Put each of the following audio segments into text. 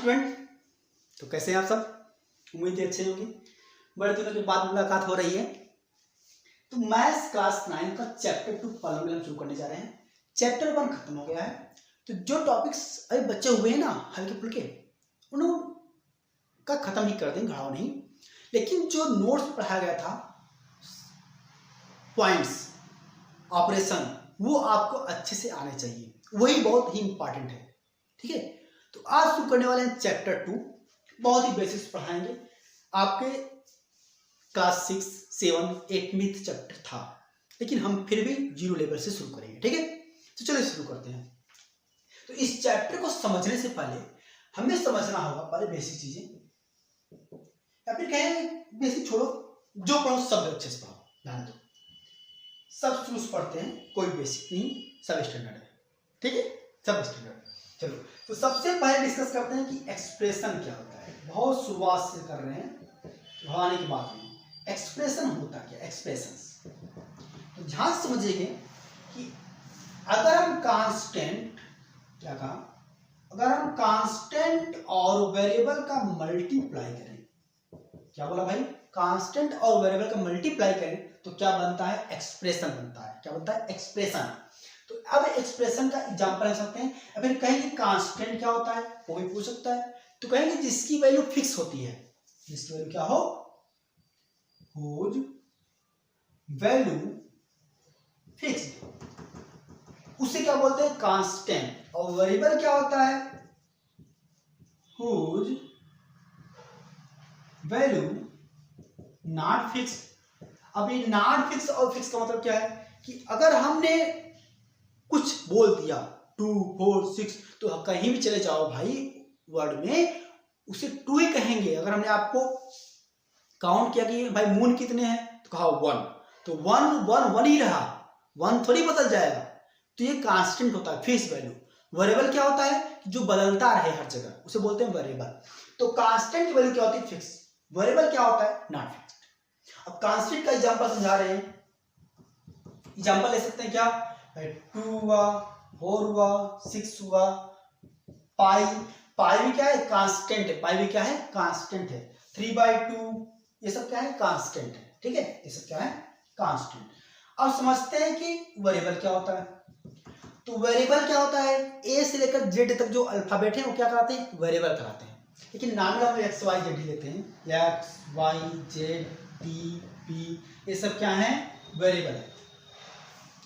Student, तो कैसे हैं आप सब? उम्मीद है अच्छे होंगे। बड़े दिनों के बाद मुलाकात हो रही है। तो मैथ्स क्लास 9 का चैप्टर 2 पॉलिनोमियल शुरू करने जा रहे हैं। चैप्टर 1 खत्म हो गया है, तो जो टॉपिक्स अभी बचे हुए हैं ना हल्के फुल्के, उनका खत्म ही कर देंगे, घाव नहीं। लेकिन जो नोट्स पढ़ाया गया था, पॉइंट्स, ऑपरेशन, वो आपको अच्छे से आने चाहिए, वही बहुत ही इंपॉर्टेंट है। ठीक है, तो आज शुरू करने वाले हैं चैप्टर 2। बहुत ही बेसिक्स पढ़ाएंगे। आपके क्लास 6, 7, 8 में चैप्टर था, लेकिन हम फिर भी 0 लेवल से शुरू करेंगे। ठीक है, तो चलिए शुरू करते हैं। तो इस चैप्टर को समझने से पहले हमें समझना होगा पहले बेसिक चीजें, या फिर कहें बेसिक छोड़ो, जो पढ़ो सब अच्छे से पढ़ो, ध्यान दो। सब शुरू से पढ़ते हैं, कोई बेसिक नहीं, सब स्टैंडर्ड है। ठीक है, सब स्टैंडर्ड। चलो, तो सबसे पहले डिस्कस करते हैं कि एक्सप्रेशन क्या होता है। बहुत शुरुआत से कर रहे हैं, भगाने की बात नहीं। एक्सप्रेशन होता क्या? एक्सप्रेशन तो ध्यान समझिएगा कि अगर हम कांस्टेंट, क्या कहा, अगर हम कांस्टेंट और वेरिएबल का मल्टीप्लाई करें, क्या बोला भाई? कांस्टेंट और वेरिएबल का मल्टीप्लाई करें तो क्या बनता है? एक्सप्रेशन बनता है। क्या बनता है? एक्सप्रेशन। तो अब एक्सप्रेशन का एग्जांपल ले सकते हैं, या फिर कहेंगे कांस्टेंट क्या होता है, वो भी पूछ सकता है। तो कहेंगे जिसकी वैल्यू फिक्स होती है, जिसकी वैल्यू क्या हो, हुज वैल्यू फिक्स्ड, उसे क्या बोलते हैं? कांस्टेंट। और वेरिएबल क्या होता है? Whose value not fix. अब ये नॉट फिक्स और फिक्स का मतलब क्या है कि अगर हमने कुछ बोल दिया 2, 4, 6, तो कहीं भी चले जाओ भाई वर्ड में, उसे 2 ही कहेंगे। अगर हमने आपको काउंट किया कि भाई मून कितने हैं, तो कहा 1, तो 1 1 1 ही रहा, 1 थोड़ी बदल जाएगा। तो ये कांस्टेंट होता है, फिक्स वैल्यू। वेरिएबल क्या होता है? जो बदलता रहे हर जगह, उसे बोलते हैं वेरिएबल। तो कांस्टेंट की वैल्यू क्या होती है? फिक्स। वेरिएबल क्या होता है? Not fixed. अब कांस्टेंट का एग्जांपल समझा रहे हैं। एग्जांपल ले सकते हैं क्या? 2 हुआ, 4 हुआ, 6 हुआ, पाई। पाई भी क्या है? कांस्टेंट है। पाई भी क्या है? कांस्टेंट है। 3/2, ये सब क्या है? कांस्टेंट है। ठीक है, ये सब क्या है? कांस्टेंट। अब समझते हैं कि वेरिएबल क्या होता है। तो वेरिएबल क्या होता है? ए से लेकर जेड तक जो अल्फाबेट है वो क्या कराते हैं? वेरिएबल कराते हैं। लेकिन नाम हम एक्स वाई जेड ही लेते हैं। X Y Z T P, ये सब क्या है? वेरिएबल है।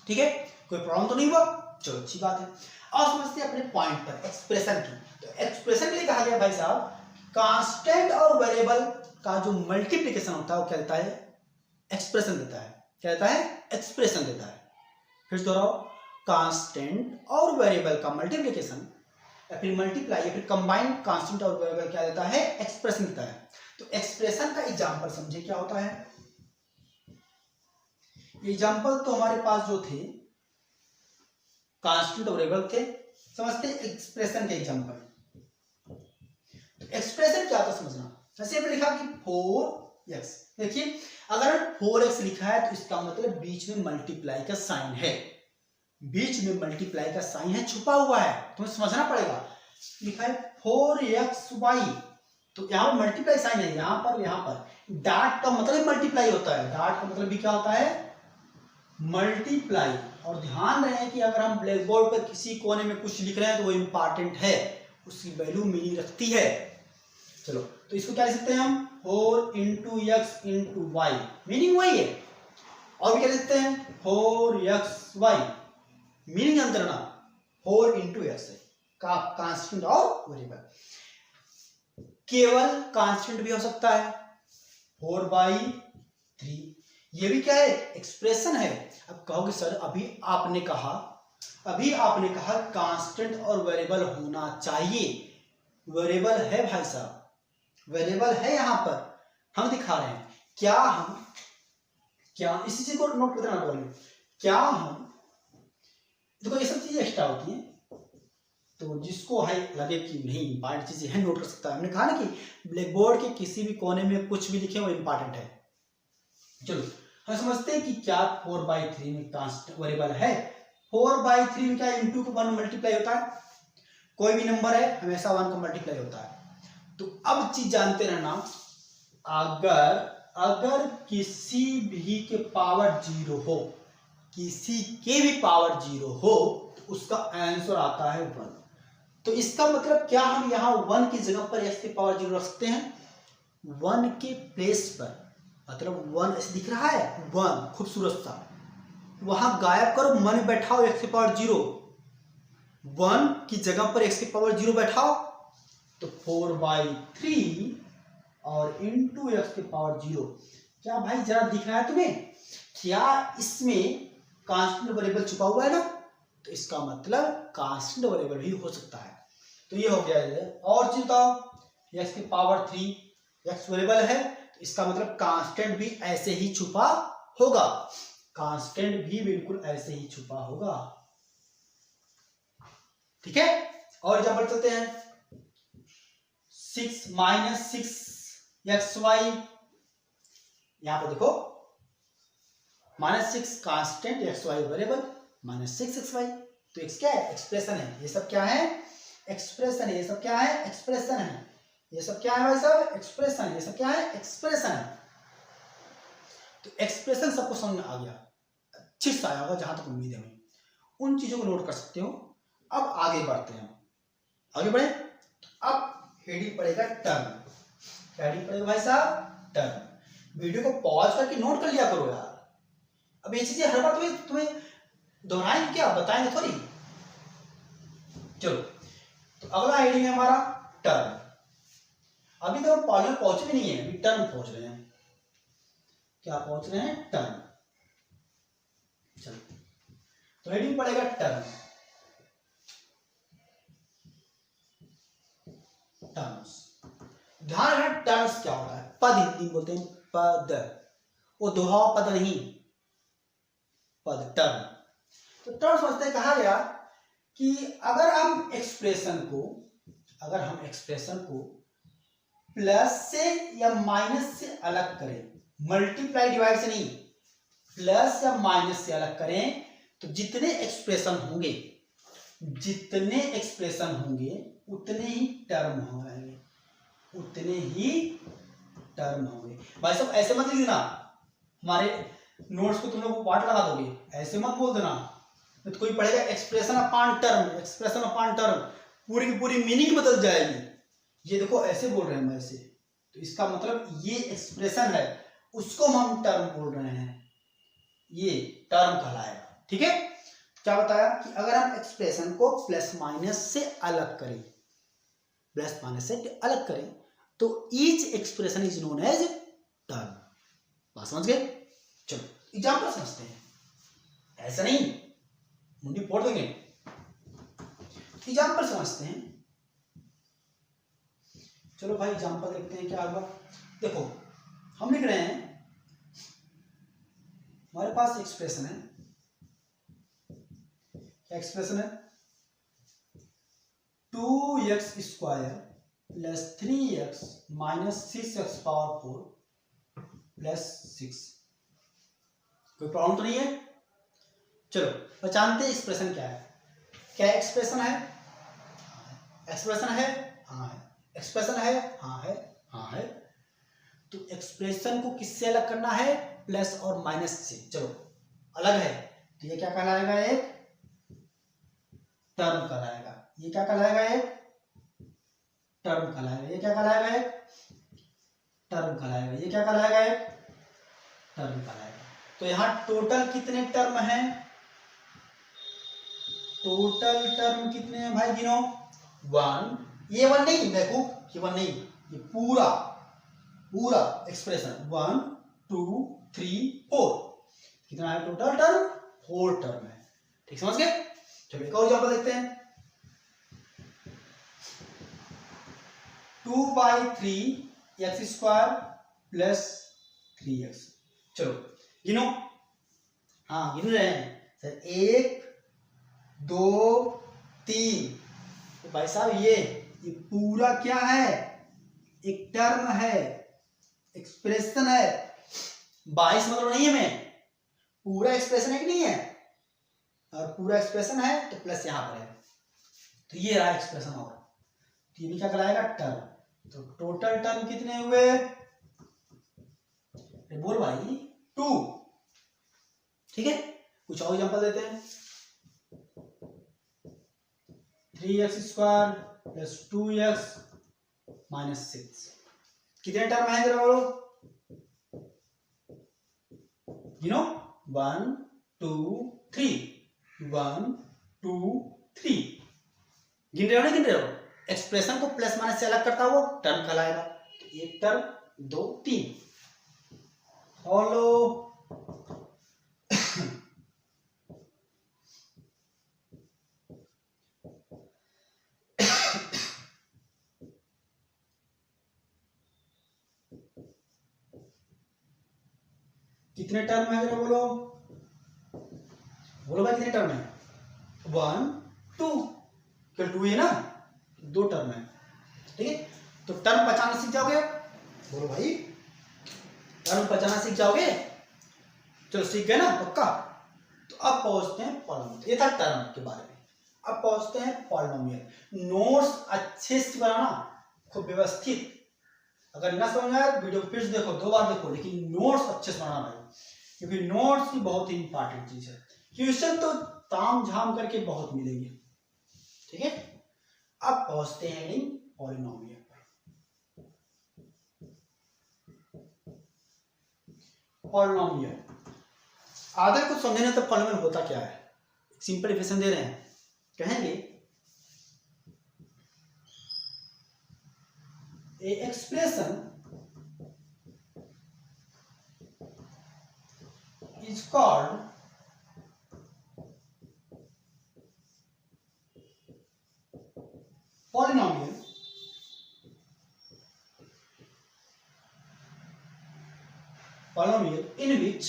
ठीक है, कोई प्रॉब्लम तो नहीं हुआ? चलो, अच्छी बात है। अब समझते हैं अपने पॉइंट पर, एक्सप्रेशन की। तो एक्सप्रेशन के लिए कहा गया भाई साहब, कांस्टेंट और वेरिएबल का जो मल्टीप्लिकेशन होता है वो क्या देता है? एक्सप्रेशन देता है। क्या देता है? एक्सप्रेशन देता है। फिर दोहराओ, कांस्टेंट और वेरिएबल का मल्टीप्लिकेशन या फिर मल्टीप्लाई या फिर कंबाइंड कांस्टेंट और वेरिएबल क्या देता है? एक्सप्रेशन देता है। तो एक्सप्रेशन का एग्जांपल समझे क्या होता है। एग्जांपल तो हमारे पास जो थे कांस्टेंट और वेरिएबल थे, समझते हैं एक्सप्रेशन के एग्जांपल। तो एक्सप्रेशन क्या था समझना। जैसे हमने लिखा कि 4x, देखिए अगर 4x लिखा है तो इसका मतलब बीच में मल्टीप्लाई का साइन है। बीच में मल्टीप्लाई का साइन है, छुपा हुआ है, तुम्हें समझना पड़ेगा। लिखा है 4xy, तो यहाँ पर मल्टीप्लाई साइन है, यहाँ पर डॉट का मतलब मल्टीप्लाई होता है। डॉट का मतलब भी क्या होता है? मल्टीप्लाई। और ध्यान रहे कि अगर हम ब्लैक बोर्ड पर किसी कोने में कुछ लिख रहे हैं तो वो इंपॉर्टेंट है, उसकी वैल्यू मीनिंग रखती है। चलो, तो इसको क्या लिख सकते हैं हम? 4 × x × y, मीनिंग वही है। और भी क्या लिख सकते हैं? 4xy, मीनिंग अंतर ना, 4 × x का कांस्टेंट और वेरिएबल। केवल कांस्टेंट भी हो सकता है, 4/3, ये भी क्या है? एक्सप्रेशन है। अब कहोगे सर अभी आपने कहा कांस्टेंट और वेरिएबल होना चाहिए। वेरिएबल है भाई साहब, वेरिएबल है, यहां पर हम दिखा रहे हैं। क्या इसी चीज को नोट करना बोले, क्या हम देखो ये सब चीजें एक्स्ट्रा होती हैं, तो जिसको है लगे कि नहीं इंपॉर्टेंट चीजें हैं नोट कर सकता है। हमने कहा ना कि ब्लैक बोर्ड के किसी भी कोने में कुछ भी लिखे वो इंपॉर्टेंट है। चलो, हम समझते हैं कि क्या 4/3 में कांस्टेंट वेरिएबल है। 4/3 में क्या इंटू को 1 मल्टीप्लाई होता है। कोई भी नंबर है हमेशा 1 को मल्टीप्लाई होता है। तो अब चीज जानते रहना, अगर किसी भी के पावर 0 हो, किसी के भी पावर 0 हो तो उसका आंसर आता है 1। तो इसका मतलब क्या हम यहाँ 1 की जगह पर x की पावर 0 रख सकते हैं? 1 के प्लेस पर, मतलब 1 ऐसे दिख रहा है 1 खूबसूरत सा, वहां गायब करो, मन में बैठाओ x की पावर 0, 1 की जगह पर x की पावर 0 बैठाओ तो 4/3 और इंटू एक्स की पावर 0। क्या भाई जरा दिख रहा है तुम्हें? क्या इसमें कांस्टेंट वेरिएबल छुपा हुआ है ना? तो इसका मतलब कांस्टेंट वेरिएबल भी हो सकता है। तो ये हो गया है। और चीज बताओ, एक्स की पावर 3 एक्स वेरिएबल है तो इसका मतलब कांस्टेंट भी ऐसे ही छुपा होगा, कांस्टेंट भी बिल्कुल ऐसे ही छुपा होगा। ठीक है, और एग्जांपल चलते हैं। 6 - 6xy, यहां पर देखो -6 कांस्टेंट, xy वेरिएबल, -6xy, तो x क्या है? एक्सप्रेशन है। ये सब क्या है? एक्सप्रेशन है। ये सब क्या है? एक्सप्रेशन है। ये सब क्या है भाई साहब? एक्सप्रेशन है। ये सब क्या है? एक्सप्रेशन है। तो एक्सप्रेशन सबको समझ में आ गया, अच्छे से आया होगा जहां तक उम्मीद है। उन चीजों को नोट कर सकते हो। अब आगे बढ़ते हैं, आगे बढ़े। अब हेडिंग पड़ेगा टर्म। क्या हेडिंग पड़ेगा भाई साहब? टर्म। वीडियो को पॉज करके नोट कर लिया करो यार। अब ये चीजें हर बार तुम्हें दोहराएंगे क्या? बताएंगे थोड़ी। चलो, तो अगला हेडिंग है हमारा टर्म। अभी तो हम पॉइंट में पहुंचे भी नहीं है, अभी टर्म पहुंच रहे हैं। क्या पहुंच रहे हैं? टर्म। चलो, तो हेडिंग पड़ेगा टर्म। टर्म्स, ध्यान रखना टर्म्स क्या होता है? पद हिंदी में बोलते हैं पद, वो दोहा पद नहीं, पद, टर्म। तो टर्म समझते हैं, कहा गया कि अगर हम एक्सप्रेशन को प्लस से या माइनस से अलग करें, मल्टीप्लाई डिवाइड से नहीं, प्लस या माइनस से अलग करें, तो जितने एक्सप्रेशन होंगे उतने ही टर्म होंगे, उतने ही टर्म होंगे। भाई साहब ऐसे मत लिख देना, हमारे नोट्स को तुम लोग पार्ट लगा दोगे, ऐसे मत बोल देना। तो कोई पढ़ेगा expression upon term, expression upon term, पूरी की पूरी मीनिंग बदल जाएगी। ये देखो ऐसे बोल रहे हैं हम, ऐसे, तो इसका मतलब ये एक्सप्रेशन है, उसको हम टर्म बोल रहे हैं, ये टर्म कहलाएगा। ठीक है, क्या बताया कि अगर हम एक्सप्रेशन को प्लस माइनस से अलग करें, तो each expression is known as term. बात समझ गए? चलो एग्जांपल समझते हैं, ऐसा नहीं मुंडी फोड़ देंगे। एग्जांपल समझते हैं। चलो भाई एग्जांपल देखते हैं क्या होगा। देखो हम लिख रहे हैं, हमारे पास एक्सप्रेशन है, क्या एक्सप्रेशन है? 2x² plus 3x minus 6x power 4 plus 6। कोई प्रॉब्लम तो नहीं है? चलो पहचानते हैं एक्सप्रेशन क्या है। क्या एक्सप्रेशन है? एक्सप्रेशन है, हाँ है। एक्सप्रेशन है, हाँ है, हाँ है। तो एक्सप्रेशन को किससे अलग करना है? प्लस और माइनस से। चलो अलग है, तो ये क्या कहलाएगा? एक टर्म कहलाएगा। ये क्या कहलाएगा? एक टर्म कहलाएगा। ये क्या कहलाएगा? एक टर्म कहलाएगा। ये क्या कहलाएगा? एक टर्म कहलाएगा। तो यहां टोटल कितने टर्म हैं? टोटल टर्म कितने हैं भाई? गिनो। 1, ये 1 नहीं देखो, ये 1 नहीं, ये पूरा एक्सप्रेशन 1 2 3 4, कितना है टोटल टर्म? 4 टर्म है। ठीक समझ गए? चलो एक और एग्जांपल देखते हैं। 2/3x² plus 3x। चलो गिनो। हाँ गिन रहे हैं सर, 1 2 3। तो भाई साहब ये पूरा क्या है? एक टर्म है, एक्सप्रेशन है। 22 मतलब नहीं है, मैं पूरा एक्सप्रेशन है कि नहीं है? और पूरा एक्सप्रेशन है तो प्लस यहां पर है, तो ये रहा एक्सप्रेशन। और तो ये भी क्या कहलाएगा? टर्म। तो टोटल टर्म कितने हुए? बोल भाई 2। ठीक है, कुछ और एग्जांपल देते हैं। 3x² प्लस 2x माइनस 6 कितने टर्म है जरा बोलो? 1 2 3 1 2 3 गिन रहे हो ना? गिन रहे हो? एक्सप्रेशन को प्लस माइनस से अलग करता हुआ टर्म कहलाएगा। एक टर्म, 2 3 और लो कितने टर्म है जरा बोलो? बोलो भाई कितने टर्म है? 1 2 केवल 2 है ना, 2 टर्म है। ठीक है, तो टर्म पहचानना सीख जाओगे। बोलो भाई टर्म पहचानना सीख जाओगे। चलो सीख गए ना पक्का? तो अब पहुंचते हैं पॉलिनोमियल। ये था टर्म के बारे में। अब पहुंचते हैं पॉलिनोमियल। नोट्स अच्छे से बनाना, खूब व्यवस्थित। अगर ना समझ आए तो वीडियो फिर से देखो, 2 बार देखो, लेकिन नोट्स अच्छे से बनाना भाई, क्योंकि नोट्स की बहुत ही इंपॉर्टेंट चीज है। क्वेश्चन तो ताम झाम करके बहुत मिलेंगे। ठीक है, अब पहुंचते हैं हेडिंग पॉलिनोमियल पर। पॉलिनोमियल आधा कुछ समझने तो पॉलिनोमियल होता क्या है। सिंपल इक्वेशन दे रहे हैं, कहेंगे a expression is called polynomial in which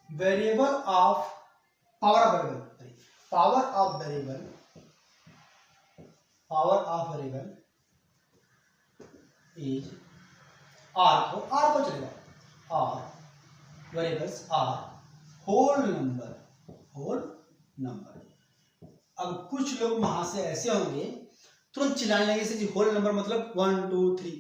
variable of power of variable is r को चलेगा, r variables are whole number। अब कुछ लोग वहां से ऐसे होंगे तुरंत चिल्लाने लगे से जी होल नंबर मतलब 1 2 3।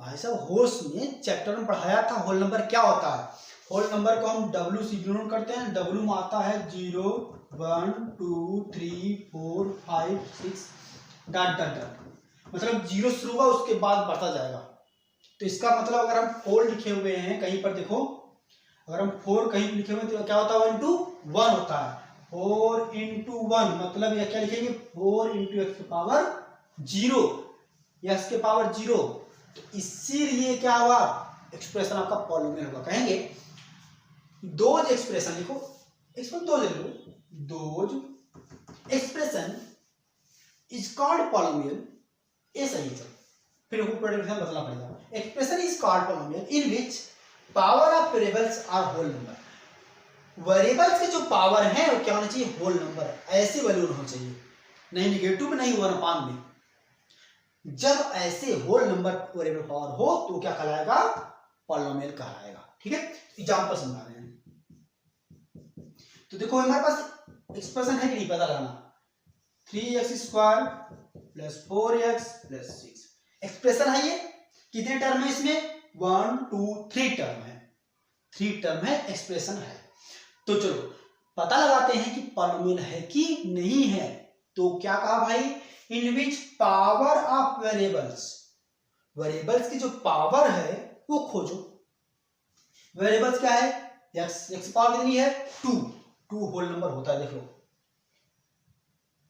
भाई साहब होश में चैप्टर में पढ़ाया था होल नंबर क्या होता है। होल नंबर को हम W से डिनोट करते हैं। W में आता है 0 1 2 3 4 5 6 डॉट डॉट डॉट, मतलब 0 शुरू हुआ उसके बाद बढ़ता जाएगा। तो इसका मतलब अगर हम 4 लिखे हुए हैं कहीं पर, देखो अगर हम 4 कहीं लिखे हुए तो क्या होता है? 1 to 1 होता है। 4 into 1 मतलब यह क्या लिखेंगे? 4 into x की पावर 0, x के पावर 0। तो इसीलिए क्या हुआ? एक्सप्रेशन आपका पॉलिनोमियल होगा। कहेंगे दोज एक्सप्रेशन लिखो, एक्सप्रेशन दो लिख लो, those expression is called polynomial. ये सही है, फिर प्रोडक्शन बदलना पड़ेगा। Expression is called polynomial in which power of variables are whole number. Variables के जो पावर है वो क्या होना चाहिए? Whole number. ऐसी वैल्यू होना चाहिए, नहीं निगेटिव में, नहीं 1/n में। जब ऐसे होल नंबर वेरिएबल पावर हो तो क्या कहलाएगा? पॉलिनोमियल कहलाएगा। ठीक है, एग्जांपल समझा रहे हैं। तो देखो हमारे पास एक्सप्रेशन है कि नहीं पता करना। 3x² plus 4x plus 6 expression है। ये कितने टर्म है इसमें? 1 2 3 टर्म है। 3 टर्म है, एक्सप्रेशन है। तो चलो पता लगाते हैं कि पॉलिनोमियल है कि नहीं है। तो क्या कहा भाई? In which power of variables, variables की जो पावर है वो खोजो। वेरिएबल्स क्या है? x की पावर कितनी है? 2 होल नंबर होता है। देख लो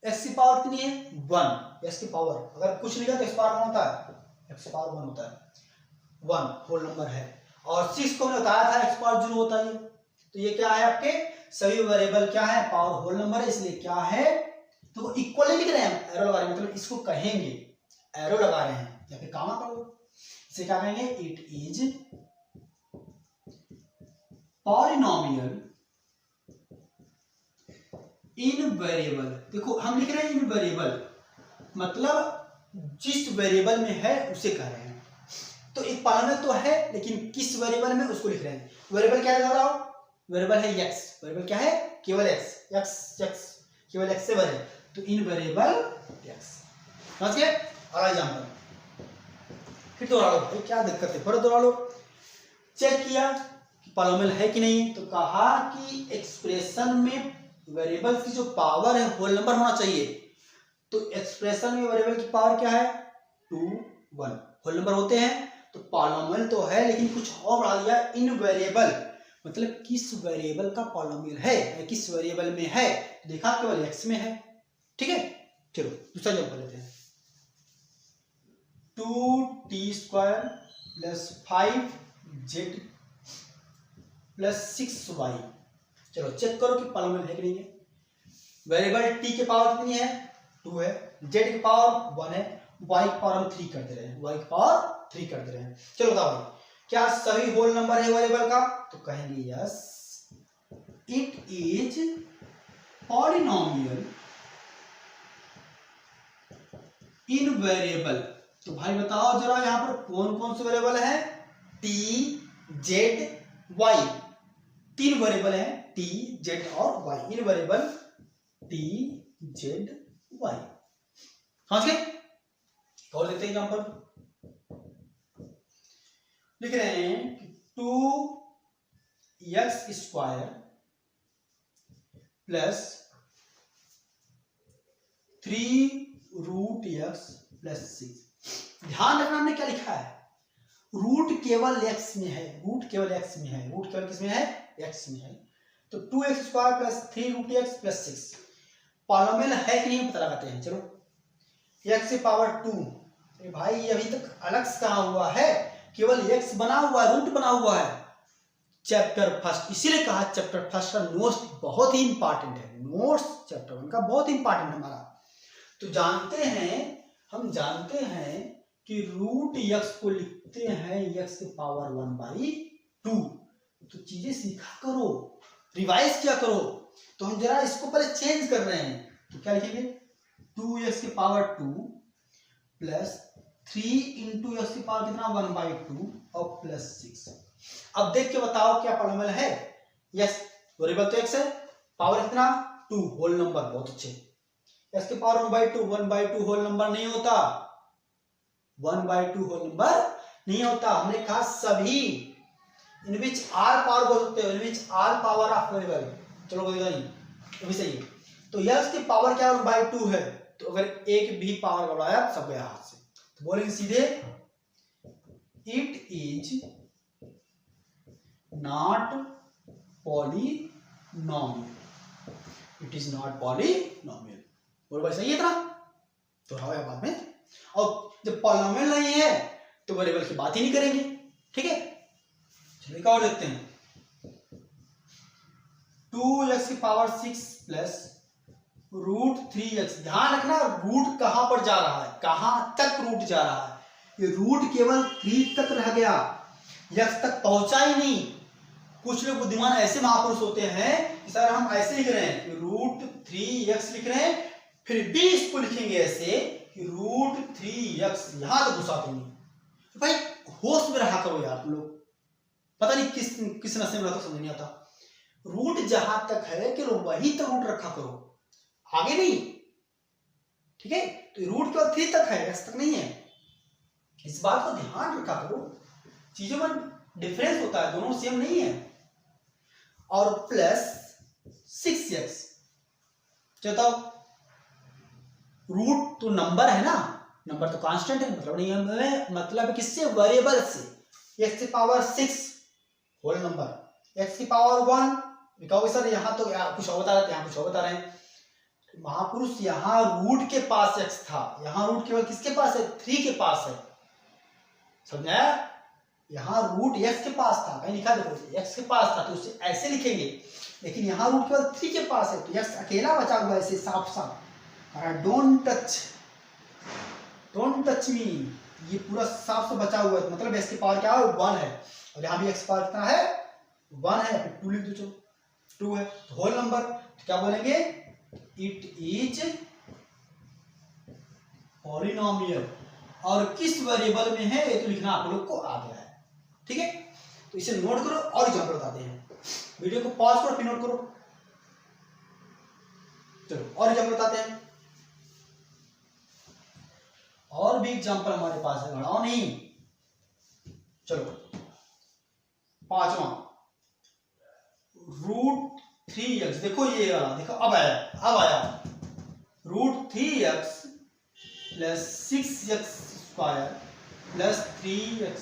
x की पावर कितनी है? 1। x की पावर अगर कुछ नहीं है तो x पावर 1 होता है, x की पावर 1 होता है, 1 होल नंबर है। और 6 को मैंने बताया था x पावर 0 होता है। तो ये क्या है? आपके सभी वेरिएबल क्या है? पावर होल नंबर है, इसलिए क्या है? तो इक्वली लिख रहे हैं, एरो लगा रहे हैं, मतलब इसको कहेंगे एरो लगा रहे हैं या फिर कामा करो। इसे क्या कहेंगे? It is polynomial in variable. देखो हम लिख रहे हैं इन वेरिएबल, मतलब जिस वेरिएबल में है उसे कह रहे हैं। तो एक पॉलिनोमियल तो है लेकिन किस वेरिएबल में उसको लिख रहे हैं। वेरिएबल क्या है बताओ? वेरिएबल है x। वेरिएबल क्या है? केवल x। x केवल x से बने, तो इन वेरिएबल x। समझ गए? अगला एग्जांपल फिर दोहरा लो भाई, क्या दिक्कत है, फिर दोहरा लो। चेक किया कि पॉलिनोमियल है कि नहीं, तो कहा कि एक्सप्रेशन में वेरिएबल की जो पावर है होल नंबर होना चाहिए। तो एक्सप्रेशन में वेरिएबल की पावर क्या है? 2 1 होल नंबर होते हैं। तो पॉलिनोमियल तो है लेकिन कुछ और बढ़ा दिया, इन वेरिएबल, मतलब किस वेरिएबल का पॉलिनोमियल है, किस वेरिएबल में है। देखा केवल x में है। ठीक है, चलो दूसरा एग्जांपल लेते हैं। 2t² + 5z + 6y। चलो चेक करो कि पॉलिनोमियल है कि नहीं है। वेरिएबल t की पावर कितनी है? 2 है, z की पावर 1 है, y की पावर हम 3 कर दे रहे हैं, y की पावर 3 कर दे रहे हैं। चलो बताओ भाई, क्या सभी होल नंबर है वेरिएबल का? तो कहेंगे yes, it is polynomial in variable. तो भाई बताओ जरा यहां पर कौन कौन से वेरिएबल है? t, z, y। 3 वेरिएबल हैं, t, z और y। इन वेरिएबल t, z, y। समझ गए? और देखते हैं एग्जांपल। लिख रहे हैं 2x² + 3√x + 6। ध्यान रखना हमने क्या लिखा है, रूट केवल x में है, रूट केवल x में है, रूट केवल किस में है? x में है। तो 2x² + 3√x + 6 पॉलिनोमियल है कि नहीं पता लगाते हैं। चलो, x की पावर 2, अरे भाई ये अभी तक अलग से कहा हुआ है, केवल x बना हुआ है, रूट बना हुआ है। चैप्टर फर्स्ट, इसीलिए कहा चैप्टर फर्स्ट का नोट्स बहुत ही इंपॉर्टेंट है। नोट्स चैप्टर 1 का बहुत इंपॉर्टेंट हमारा। तो जानते हैं, हम जानते हैं कि √x को लिखते हैं x की पावर 1/2। तो चीजें सीखा करो, रिवाइज किया करो। तो हम जरा इसको पहले चेंज कर रहे हैं, तो क्या लिखेंगे? 2x की पावर 2 + 3 × x की पावर कितना? 1/2 और +6। अब देख के बताओ क्या पॉलिनोमियल है? यस, वेरिएबल तो x है, पावर कितना? 2, होल नंबर, बहुत अच्छे। x की पावर 1/2 होल नंबर नहीं होता, 1/2 होल नंबर नहीं होता। हमने कहा सभी इन विच r पावर बोल सकते हो, इन विच r पावर ऑफ वेरिएबल। चलो कोई नहीं, ये भी सही है। तो x की पावर क्या 1/2 है, तो अगर एक भी पावर बढ़ाया सब गया हाथ से। तो बोलेंगे सीधे it is not polynomial, it is not polynomial. बोलो भाई सही है इतना? तो रहा है बाद में। और जब पॉलिनोमियल नहीं है तो वेरिएबल की बात ही नहीं करेंगे। ठीक है, चलिए एक और देखते हैं। 2x की पावर 6 + √3x। ध्यान रखना रूट कहां पर जा रहा है, कहां तक रूट जा रहा है। ये रूट केवल 3 तक रह गया, x तक पहुंचा ही नहीं। कुछ लोग बुद्धिमान ऐसे महापुरुष होते हैं कि सर हम ऐसे लिख रहे हैं √3x लिख रहे हैं, फिर भी इसको लिखेंगे ऐसे कि √3x, यहां तक घुसा देंगे। तो भाई होश में रहा करो यार तुम लोग, पता नहीं किस नशे में रहता, समझ नहीं आता। रूट जहां तक है कि वहीं तक रूट रखा करो, आगे नहीं। ठीक है, तो रूट केवल 3 तक है, x तक नहीं है। इस बात को ध्यान रखा करो, चीजों में डिफरेंस होता है, दोनों सेम नहीं है। और +6x, चलो रूट तो नंबर है ना, नंबर तो कांस्टेंट है, मतलब नहीं है, मतलब किससे? वेरिएबल से। x की पावर 6 होल नंबर, x की पावर 1। कहोगे सर यहाँ तो कुछ और बता रहे थे, यहाँ कुछ और बता रहे हैं। महापुरुष यहाँ रूट के पास x था, यहाँ रूट केवल किसके पास है? 3 के पास है, समझा? यहाँ रूट x के पास था, कहीं लिखा देखो x के पास था, तो उसे ऐसे लिखेंगे। लेकिन यहाँ रूट केवल 3 के पास है, तो x अकेला बचा हुआ है, ऐसे साफ साफ। डोंट टच मी, ये पूरा साफ से बचा हुआ है, मतलब x की पावर क्या है? 1 है। और यहाँ भी x पावर कितना है? 1 है, फिर 2 लिख दो, चलो 2 है, तो होल नंबर। तो क्या बोलेंगे? इट इज पॉलिनोमियल और किस वेरिएबल में है ये तो लिखना आप लोग को आ गया है। ठीक है, तो इसे नोट करो और एग्जाम्पल बताते हैं। वीडियो को पॉज करो फिर नोट करो। चलो और एग्जाम्पल बताते हैं। और भी एग्जाम्पल हमारे पास है, बढ़ाओ नहीं। चलो 5वां √3x, देखो ये वाला देखो अब आया √3x plus 6x square plus 3x।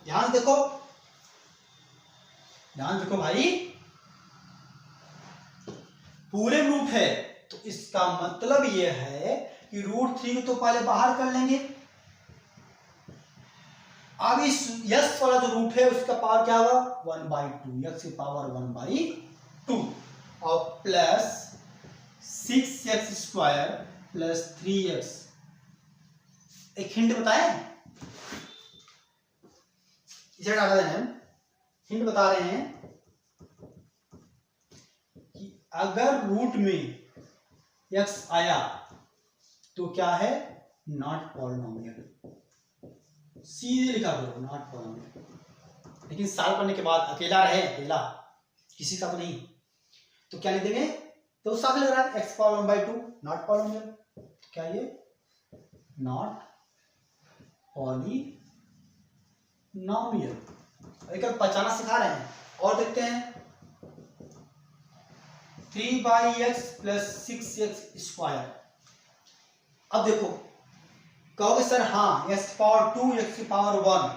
ध्यान देखो भाई, पूरे रूट है तो इसका मतलब यह है कि √3 को तो पहले बाहर कर लेंगे। अब इस यस वाला जो रूट है उसका पावर क्या होगा 1/2, यक्स की पावर 1/2 और plus 6x square plus 3x। एक हिंट बताएं, इसे डाल देना है। हिंट बता रहे हैं कि अगर रूट में x आया तो क्या है, नॉट पॉलिनोमियल। सीधे लिखा करो नॉट पॉलिनोमियल। लेकिन सॉल्व करने के बाद अकेला रहे, अकेला किसी का तो नहीं, तो क्या लिख देंगे, तो साफ लग रहा है x पावर 1/2 नॉट पॉलिनोमियल। क्या ये नॉट पॉलिनोमियल। एक पहचाना सिखा रहे हैं। और देखते हैं 3/x प्लस 6x स्क्वायर। अब देखो कहोगे सर हाँ x पावर 2 x की पावर 1,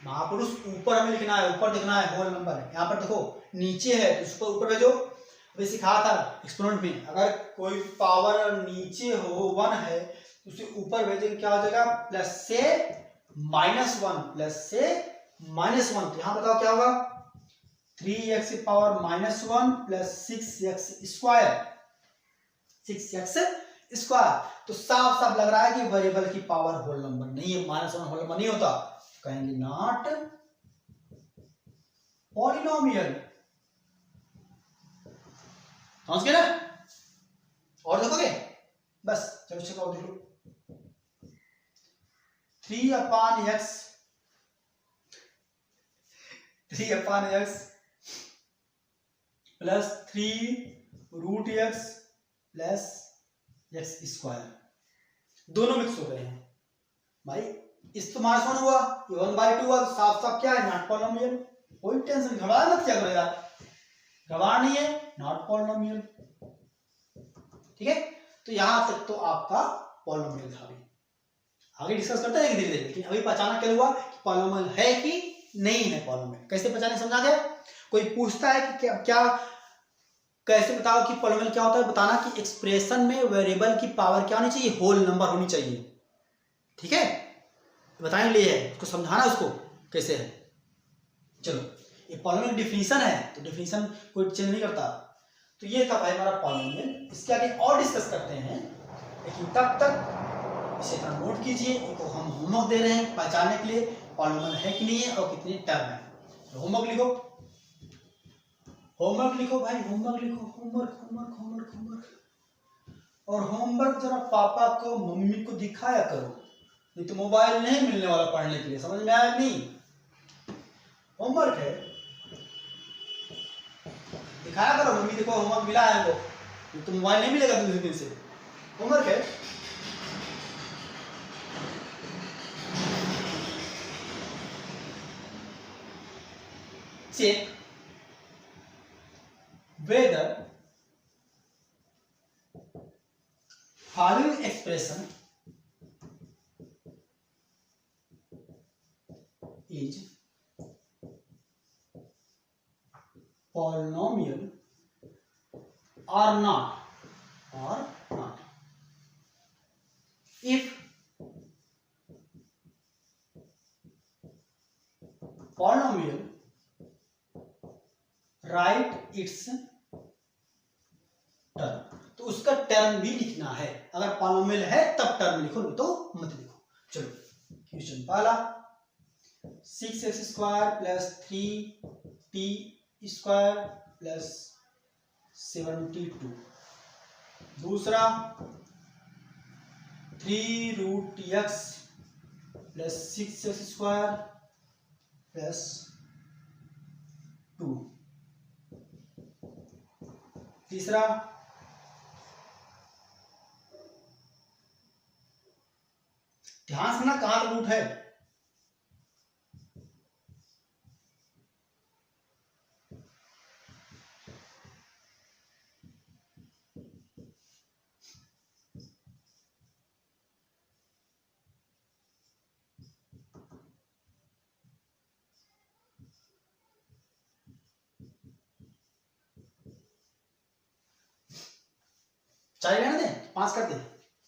महापुरुष ऊपर हमें लिखना है, ऊपर देखना है, होल नंबर है। यहाँ पर देखो नीचे है तो उसको ऊपर भेजो। अभी सिखाया था एक्सपोनेंट में, अगर कोई पावर नीचे हो 1 है तो उसे ऊपर भेजेंगे, क्या हो जाएगा प्लस से -1, प्लस से -1। तो यहाँ बताओ क्या होगा 3x की power -1 plus 6x square, 6x square. तो साफ साफ लग रहा है कि वेरिएबल की पावर होल नंबर नहीं है, -1 होल नंबर नहीं होता, कहेंगे नॉट पॉलिनोमियल। समझ गए ना? और देखोगे बस, चलो चेक आउट देखो 3/x plus 3√x plus x square, दोनों मिक्स हो गए हैं भाई। इस तो -1 हुआ, ये 1/2 हुआ, तो साफ साफ क्या है नॉट पॉलिनोमियल। कोई टेंशन घबरा मत क्या करो यार, घबरा नहीं है, नॉट पॉलिनोमियल। ठीक है, तो यहां तक तो आपका पॉलिनोमियल था। आगे डिस्कस करते हैं धीरे धीरे, लेकिन अभी पहचाना क्या हुआ कि पॉलिनोमियल है कि नहीं है। पॉलिनोमियल कैसे पहचाने समझा गया। कोई पूछता है कि क्या कैसे बताओ कि पॉलिनोमियल क्या होता है, बताना कि एक्सप्रेशन में वेरिएबल की पावर क्या होनी चाहिए, होल नंबर होनी चाहिए। ठीक है, बताने के लिए है, उसको समझाना उसको कैसे है। चलो ये पॉलिनोमियल डिफिनीशन है, तो डिफिनीशन कोई चेंज नहीं करता। तो ये था भाई हमारा पॉलिनोमियल। इसके आगे और डिस्कस करते हैं, लेकिन तब तक इसे इतना नोट कीजिए। इनको हम होमवर्क दे रहे हैं पहचानने के लिए पॉलिनोमियल है कि नहीं है और कितने टर्म है। तो होमवर्क लिखो, भाई होमवर्क लिखो, होमवर्क। और होमवर्क जरा पापा को मम्मी को दिखाया करो, नहीं तो मोबाइल नहीं मिलने वाला पढ़ने के लिए। समझ में आया नहीं? होमवर्क है, दिखाया करो, मम्मी देखो होमवर्क मिला है हमको, नहीं तो मोबाइल नहीं मिलेगा दूसरे दिन से। होमवर्क है। check whether following expression is polynomial or not. If polynomial, right it's term. तो उसका टर्म भी लिखना है, अगर पॉलिनोमियल है तब टर्म लिखो, नहीं तो मत लिखो। चलो क्वेश्चन पहला 6x square plus 3t square plus 72। दूसरा 3√x प्लस 6x² प्लस 2। तीसरा ध्यान से ना कहां रूट है, चाहिए रहने दे, 5 कर दे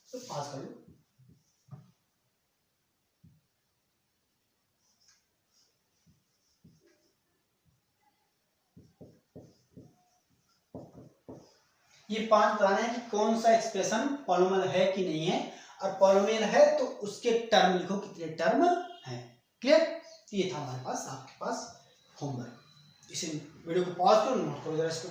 तो 5 कर लो। ये 5 बताने हैं कि कौन सा एक्सप्रेशन पॉलिनोमियल है कि नहीं है, और पॉलिनोमियल है तो उसके टर्म लिखो, कितने टर्म है। क्लियर? ये था हमारे पास, आपके पास होमवर्क। इसे वीडियो को पॉज करो, नोट करो जरा इसको।